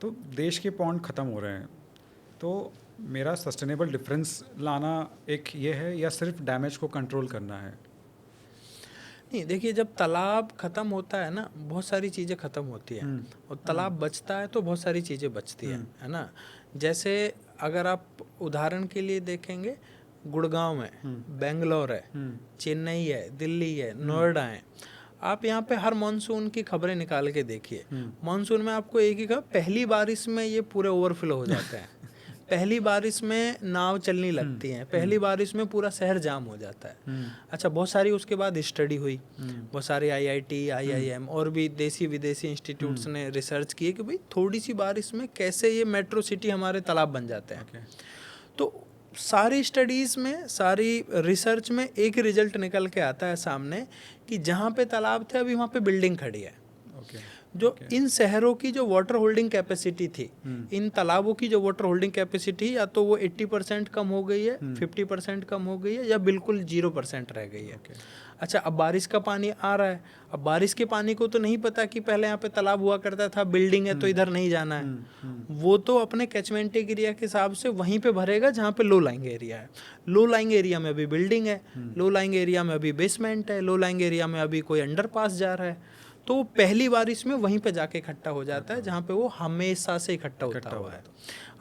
तो देश के पॉन्ड ख़त्म हो रहे हैं, तो मेरा सस्टेनेबल डिफरेंस लाना एक ये है या सिर्फ डैमेज को कंट्रोल करना है? नहीं, देखिए, जब तालाब ख़त्म होता है ना, बहुत सारी चीज़ें ख़त्म होती है। और तालाब बचता है तो बहुत सारी चीज़ें बचती है ना। जैसे अगर आप उदाहरण के लिए देखेंगे, गुड़गांव है, बेंगलोर है, चेन्नई है, दिल्ली है, नोएडा है। आप यहाँ पे हर मानसून की खबरें निकाल के देखिए। मानसून में आपको एक ही खबर, पहली बारिश में ये पूरे ओवरफ्लो हो जाते हैं। पहली बारिश में नाव चलने लगती हैं, पहली बारिश में पूरा शहर जाम हो जाता है। अच्छा, बहुत सारी उसके बाद स्टडी हुई, बहुत सारे आईआईटी, आईआईएम और भी देसी विदेशी इंस्टीट्यूट्स ने रिसर्च किए कि भाई थोड़ी सी बारिश में कैसे ये मेट्रो सिटी हमारे तालाब बन जाते हैं। तो सारी स्टडीज़ में, सारी रिसर्च में एक रिजल्ट निकल के आता है सामने कि जहाँ पे तालाब थे अभी वहाँ पे बिल्डिंग खड़ी है। जो इन शहरों की जो वाटर होल्डिंग कैपेसिटी थी, इन तालाबों की जो वाटर होल्डिंग कैपेसिटी, या तो वो 80% कम हो गई है, 50% कम हो गई है, या बिल्कुल 0% रह गई है। अच्छा, अब बारिश का पानी आ रहा है। अब बारिश के पानी को तो नहीं पता कि पहले यहाँ पे तालाब हुआ करता था, बिल्डिंग है तो इधर नहीं जाना है। वो तो अपने कैचमेंट एरिया के हिसाब से वहीं पे भरेगा जहाँ पे लो लाइंग एरिया है। लो लाइंग एरिया में अभी बिल्डिंग है, लो लाइंग एरिया में अभी बेसमेंट है, लो लाइंग एरिया में अभी कोई अंडरपास जा रहा है। तो वो पहली बारिश में वहीं पे जाके इकट्ठा हो जाता है जहाँ पे वो हमेशा से इकट्ठा होता हुआ है।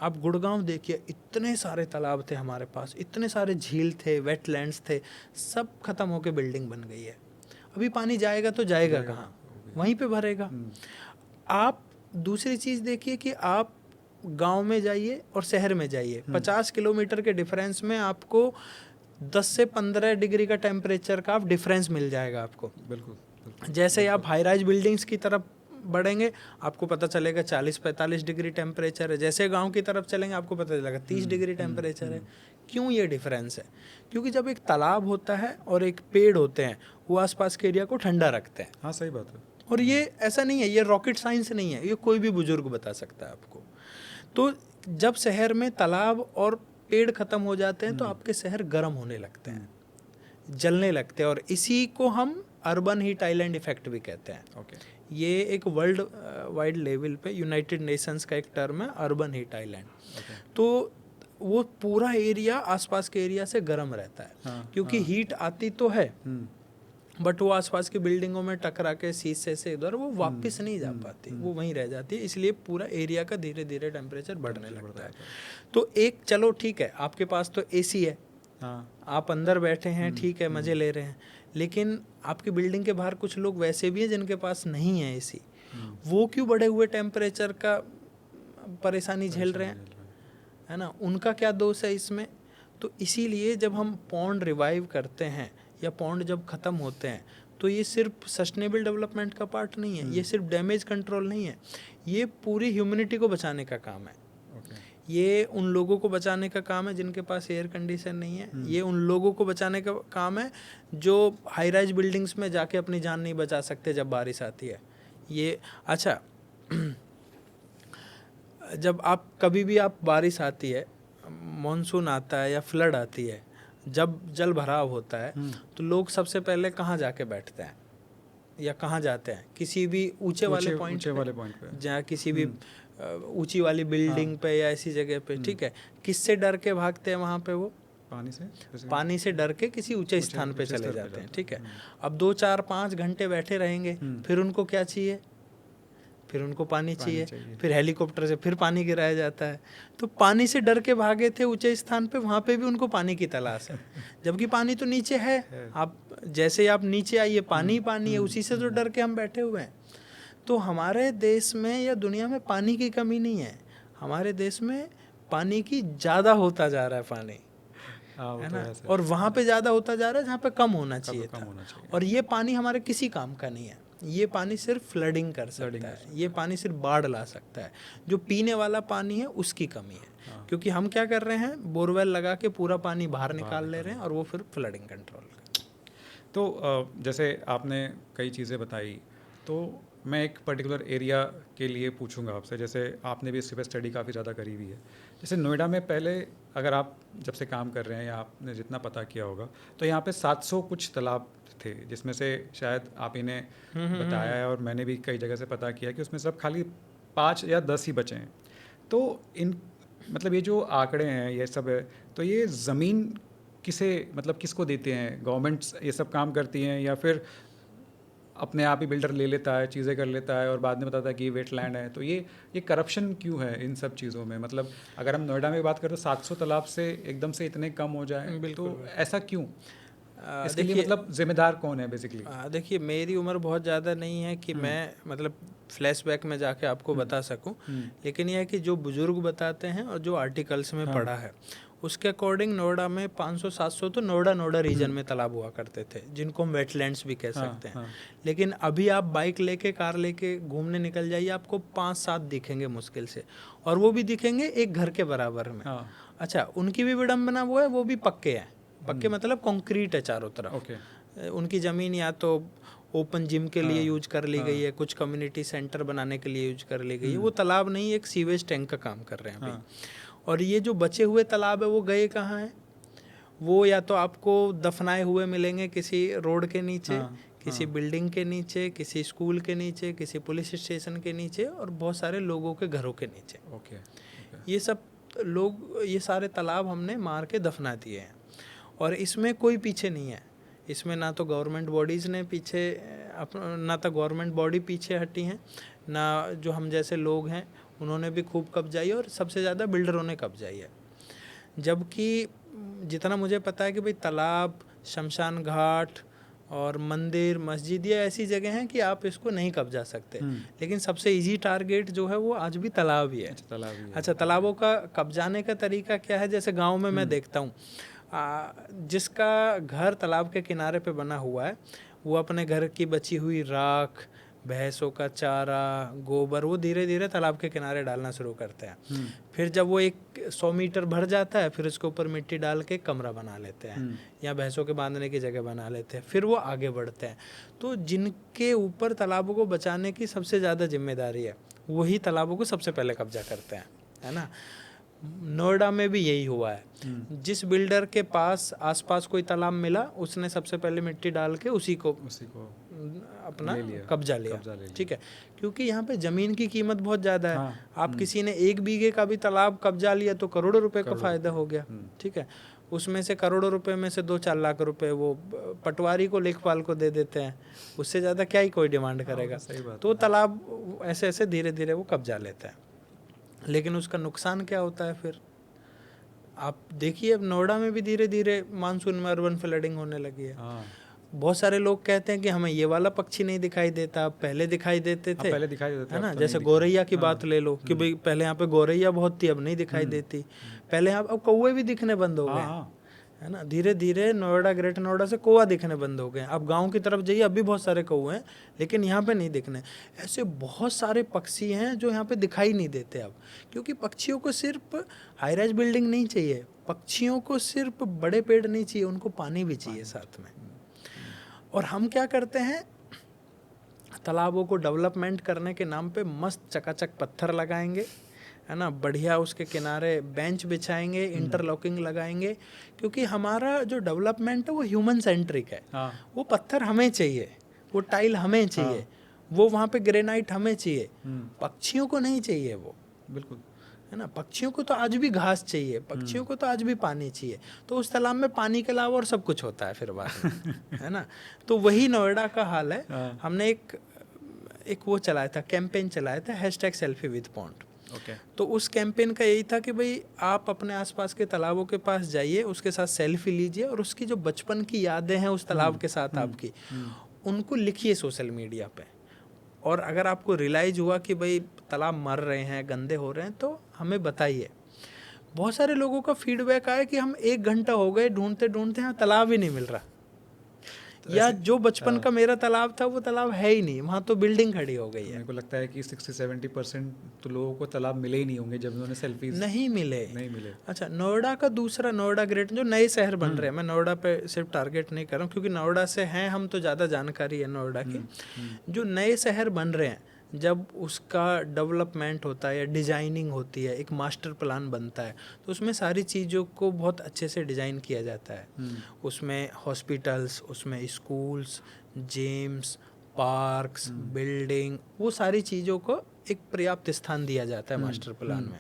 आप गुड़गांव देखिए, इतने सारे तालाब थे हमारे पास, इतने सारे झील थे, वेटलैंड्स थे, सब खत्म होके बिल्डिंग बन गई है। अभी पानी जाएगा तो जाएगा कहाँ? वहीं पे भरेगा। आप दूसरी चीज़ देखिए कि आप गांव में जाइए और शहर में जाइए, 50 किलोमीटर के डिफरेंस में आपको 10 से 15 डिग्री का टेम्परेचर का आप डिफरेंस मिल जाएगा आपको। बिल्कुल। जैसे ही आप हाई राइज बिल्डिंग्स की तरफ बढ़ेंगे, आपको पता चलेगा 40-45 डिग्री टेम्परेचर है। जैसे गांव की तरफ चलेंगे, आपको पता चलेगा 30 डिग्री टेम्परेचर है। क्यों ये डिफरेंस है? क्योंकि जब एक तालाब होता है और एक पेड़ होते हैं, वो आसपास के एरिया को ठंडा रखते हैं। हाँ, सही बात है। और ये ऐसा नहीं है, ये रॉकेट साइंस नहीं है, ये कोई भी बुजुर्ग बता सकता है आपको। तो जब शहर में तालाब और पेड़ खत्म हो जाते हैं तो आपके शहर गर्म होने लगते हैं, जलने लगते हैं, और इसी को हम अर्बन हीट आइलैंड इफेक्ट भी कहते हैं। ये एक वर्ल्ड वाइड लेवल पे यूनाइटेड नेशंस का एक टर्म है, अर्बन हीट आइलैंड। तो वो पूरा एरिया आसपास के एरिया से गर्म रहता है, क्योंकि हीट आती तो है, बट वो आसपास की बिल्डिंगों में टकरा के शीशे से इधर वो वापस नहीं जा पाती, वो वहीं रह जाती है। इसलिए पूरा एरिया का धीरे धीरे टेम्परेचर बढ़ने लगता है। तो एक, चलो ठीक है, आपके पास तो एसी है, आप अंदर बैठे हैं, ठीक है, मज़े ले रहे हैं, लेकिन आपकी बिल्डिंग के बाहर कुछ लोग वैसे भी हैं जिनके पास नहीं है एसी। वो क्यों बढ़े हुए टेम्परेचर का परेशानी झेल रहे हैं, है ना? उनका क्या दोष है इसमें? तो इसीलिए जब हम पॉन्ड रिवाइव करते हैं या पॉन्ड जब ख़त्म होते हैं, तो ये सिर्फ सस्टेनेबल डेवलपमेंट का पार्ट नहीं है, ये सिर्फ डैमेज कंट्रोल नहीं है, ये पूरी ह्यूमैनिटी को बचाने का काम है। ये उन लोगों को बचाने का काम है जिनके पास एयर कंडीशन नहीं है, ये उन लोगों को बचाने का काम है जो हाई राइज बिल्डिंग्स में जाके अपनी जान नहीं बचा सकते जब बारिश आती है। ये अच्छा, जब आप कभी भी आप बारिश आती है, मॉनसून आता है या फ्लड आती है, जब जल भराव होता है, तो लोग सबसे पहले कहाँ जाके बैठते हैं या कहाँ जाते हैं? किसी भी ऊंचे वाले पॉइंट पे, जहाँ किसी भी ऊंची वाली बिल्डिंग पे या ऐसी जगह पे, ठीक है। किससे डर के भागते हैं वहाँ पे? वो पानी से डर के किसी ऊंचे स्थान पे चले जाते हैं, ठीक है। अब 2-4-5 घंटे बैठे रहेंगे, फिर उनको क्या चाहिए? फिर उनको पानी चाहिए, फिर हेलीकॉप्टर से फिर पानी गिराया जाता है। तो पानी से डर के भागे थे ऊंचे स्थान पे, वहाँ पे भी उनको पानी की तलाश है, जबकि पानी तो नीचे है। आप जैसे ही आप नीचे आइए, पानी पानी है, उसी से तो डर के हम बैठे हुए हैं। तो हमारे देश में या दुनिया में पानी की कमी नहीं है, हमारे देश में पानी की ज़्यादा होता जा रहा है पानी, है ना? और वहाँ पे ज़्यादा होता जा रहा है जहाँ पे कम होना चाहिए था। और ये पानी हमारे किसी काम का नहीं है, ये पानी सिर्फ फ्लडिंग कर सकता है, ये पानी सिर्फ बाढ़ ला सकता है। जो पीने वाला पानी है उसकी कमी है, क्योंकि हम क्या कर रहे हैं, बोरवेल लगा के पूरा पानी बाहर निकाल ले रहे हैं और वो फिर फ्लडिंग कंट्रोल कर। तो जैसे आपने कई चीज़ें बताई, तो मैं एक पर्टिकुलर एरिया के लिए पूछूंगा आपसे। जैसे आपने भी इसके पे स्टडी काफ़ी ज़्यादा करी हुई है। जैसे नोएडा में पहले, अगर आप जब से काम कर रहे हैं या आपने जितना पता किया होगा, तो यहाँ पे 700 कुछ तालाब थे, जिसमें से शायद आप इन्हें बताया है और मैंने भी कई जगह से पता किया कि उसमें सब खाली 5 या 10 ही बचे हैं। तो इन मतलब ये जो आंकड़े हैं ये सब है, तो ये ज़मीन किसे मतलब किसको देते हैं? गवर्नमेंट्स ये सब काम करती हैं या फिर अपने आप ही बिल्डर ले लेता है, चीज़ें कर लेता है और बाद में बताता है कि ये वेटलैंड है? तो ये करप्शन क्यों है इन सब चीज़ों में? मतलब अगर हम नोएडा में बात करें तो 700 तालाब से एकदम से इतने कम हो जाए, बिल्कुल, तो बिल्कुल। ऐसा क्यों? इसके लिए देखिए मतलब जिम्मेदार कौन है बेसिकली? देखिए मेरी उम्र बहुत ज़्यादा नहीं है कि मैं मतलब फ्लैशबैक में जाके आपको बता सकूं, लेकिन यह है कि जो बुजुर्ग बताते हैं और जो आर्टिकल्स में पढ़ा है उसके अकॉर्डिंग नोएडा में 500-700 तो नोएडा रीजन में तालाब हुआ करते थे, जिनको हम वेटलैंड्स भी कह सकते हैं। लेकिन अभी आप बाइक लेके कार लेके घूमने निकल जाइए, आपको 5-7 दिखेंगे मुश्किल से, और वो भी दिखेंगे एक घर के बराबर में। अच्छा, उनकी भी विडम्बना वो है, वो भी पक्के हैं। पक्के मतलब कंक्रीट है चारों तरफ। उनकी ज़मीन या तो ओपन जिम के लिए यूज कर ली गई है, कुछ कम्युनिटी सेंटर बनाने के लिए यूज कर ली गई है। वो तालाब नहीं, एक सीवेज टैंक का काम कर रहे हैं अभी। और ये जो बचे हुए तालाब है वो गए कहाँ हैं? वो या तो आपको दफनाए हुए मिलेंगे किसी रोड के नीचे, किसी बिल्डिंग के नीचे, किसी स्कूल के नीचे, किसी पुलिस स्टेशन के नीचे, और बहुत सारे लोगों के घरों के नीचे। ये सब लोग, ये सारे तालाब हमने मार के दफना दिए हैं, और इसमें कोई पीछे नहीं है। इसमें ना तो गवर्नमेंट बॉडीज़ ने पीछे ना तो गवर्नमेंट बॉडी पीछे हटी हैं, ना जो हम जैसे लोग हैं उन्होंने भी खूब कब्जाई, और सबसे ज़्यादा बिल्डरों ने कब्जाई है। जबकि जितना मुझे पता है कि भाई तालाब, शमशान घाट और मंदिर, मस्जिद, ये ऐसी जगह हैं कि आप इसको नहीं कब्जा सकते। लेकिन सबसे इजी टारगेट जो है वो आज भी तालाब ही है। अच्छा, तालाबों का कब्जाने का तरीका क्या है? जैसे गाँव में मैं देखता हूँ, जिसका घर तालाब के किनारे पे बना हुआ है वो अपने घर की बची हुई राख, भैंसों का चारा, गोबर, वो धीरे धीरे तालाब के किनारे डालना शुरू करते हैं। फिर जब वो 100 मीटर भर जाता है, फिर उसके ऊपर मिट्टी डाल के कमरा बना लेते हैं, या भैंसों के बांधने की जगह बना लेते हैं। फिर वो आगे बढ़ते हैं। तो जिनके ऊपर तालाबों को बचाने की सबसे ज़्यादा जिम्मेदारी है, वही तालाबों को सबसे पहले कब्जा करते हैं, है ना। नोएडा में भी यही हुआ है। जिस बिल्डर के पास आसपास कोई तालाब मिला, उसने सबसे पहले मिट्टी डाल के उसी को अपना कब्जा लिया। ठीक है, क्योंकि यहाँ पे ज़मीन की कीमत बहुत ज़्यादा है। आप किसी ने 1 बीघे का भी तालाब कब्जा लिया तो करोड़ों रुपए का फ़ायदा हो गया। ठीक है, उसमें से करोड़ों रुपए में से 2-4 लाख रुपए वो पटवारी को, लेखपाल को दे देते हैं। उससे ज़्यादा क्या ही कोई डिमांड करेगा। तो तालाब ऐसे ऐसे धीरे धीरे वो कब्जा लेता है। लेकिन उसका नुकसान क्या होता है फिर? आप देखिए, अब नोएडा में भी धीरे धीरे मानसून में अर्बन फ्लडिंग होने लगी है। बहुत सारे लोग कहते हैं कि हमें ये वाला पक्षी नहीं दिखाई देता, पहले दिखाई देते थे, है ना। जैसे गौरैया की बात ले लो कि भाई पहले यहाँ पे गौरैया बहुत थी, अब नहीं दिखाई देती। पहले यहाँ अब कौवे भी दिखने बंद हो गए, है ना। धीरे धीरे नोएडा, ग्रेटर नोएडा से कौवा दिखने बंद हो गए। अब गांव की तरफ जाइए, अब भी बहुत सारे कौवे हैं, लेकिन यहाँ पे नहीं दिखने। ऐसे बहुत सारे पक्षी हैं जो यहाँ पे दिखाई नहीं देते अब, क्योंकि पक्षियों को सिर्फ हाई राइज बिल्डिंग नहीं चाहिए, पक्षियों को सिर्फ बड़े पेड़ नहीं चाहिए, उनको पानी भी चाहिए साथ में। और हम क्या करते हैं, तालाबों को डेवलपमेंट करने के नाम पे मस्त चकाचक पत्थर लगाएंगे, है ना, बढ़िया उसके किनारे बेंच बिछाएंगे, इंटरलॉकिंग लगाएंगे, क्योंकि हमारा जो डेवलपमेंट है वो ह्यूमन सेंट्रिक है। वो पत्थर हमें चाहिए, वो टाइल हमें चाहिए, वो वहाँ पे ग्रेनाइट हमें चाहिए, पक्षियों को नहीं चाहिए वो। बिल्कुल, है ना। पक्षियों को तो आज भी घास चाहिए, पक्षियों को तो आज भी पानी चाहिए। तो उस तालाब में पानी के अलावा और सब कुछ होता है फिर बाद में, है ना। तो वही नोएडा का हाल है। हमने एक वो चलाया था, कैंपेन चलाया था, #selfie-with-pond। तो उस कैंपेन का यही था कि भाई आप अपने आसपास के तालाबों के पास जाइए, उसके साथ सेल्फी लीजिए, और उसकी जो बचपन की यादें हैं उस तालाब के साथ आपकी, उनको लिखिए सोशल मीडिया पे। और अगर आपको रियलाइज़ हुआ कि भाई तालाब मर रहे हैं, गंदे हो रहे हैं, तो हमें बताइए। बहुत सारे लोगों का फीडबैक आया कि हम 1 घंटा हो गए ढूंढते ढूंढते, यहाँ तालाब ही नहीं मिल रहा, या जो बचपन का मेरा तालाब था वो तालाब है ही नहीं, वहाँ तो बिल्डिंग खड़ी हो गई है। मेरे को लगता है कि 60-70% तो लोगों को तालाब मिले ही नहीं होंगे जब उन्होंने सेल्फीज नहीं मिले। अच्छा, नोएडा का दूसरा, नोएडा ग्रेटर, जो नए शहर बन रहे हैं, मैं नोएडा पे सिर्फ टारगेट नहीं कर रहा हूँ क्योंकि नोएडा से हैं हम, तो ज़्यादा जानकारी है नोएडा की। जो नए शहर बन रहे हैं, जब उसका डेवलपमेंट होता है या डिजाइनिंग होती है, एक मास्टर प्लान बनता है, तो उसमें सारी चीज़ों को बहुत अच्छे से डिज़ाइन किया जाता है। उसमें हॉस्पिटल्स, उसमें स्कूल्स, जिम्स, पार्क्स, बिल्डिंग, वो सारी चीज़ों को एक पर्याप्त स्थान दिया जाता है मास्टर प्लान में,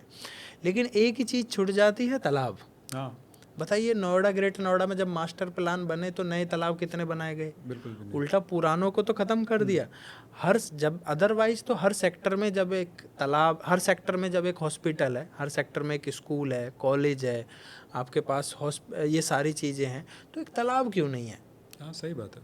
लेकिन एक ही चीज़ छूट जाती है, तालाब। हाँ बताइए नोएडा, ग्रेटर नोएडा में जब मास्टर प्लान बने तो नए तालाब कितने बनाए गए? बिल्कुल भी नहीं। उल्टा पुरानों को तो ख़त्म कर दिया। जब अदरवाइज तो हर सेक्टर में जब एक तालाब, हर सेक्टर में जब एक हॉस्पिटल है, हर सेक्टर में एक स्कूल है, कॉलेज है, आपके पास ये सारी चीज़ें हैं, तो एक तालाब क्यों नहीं है? हाँ सही बात है।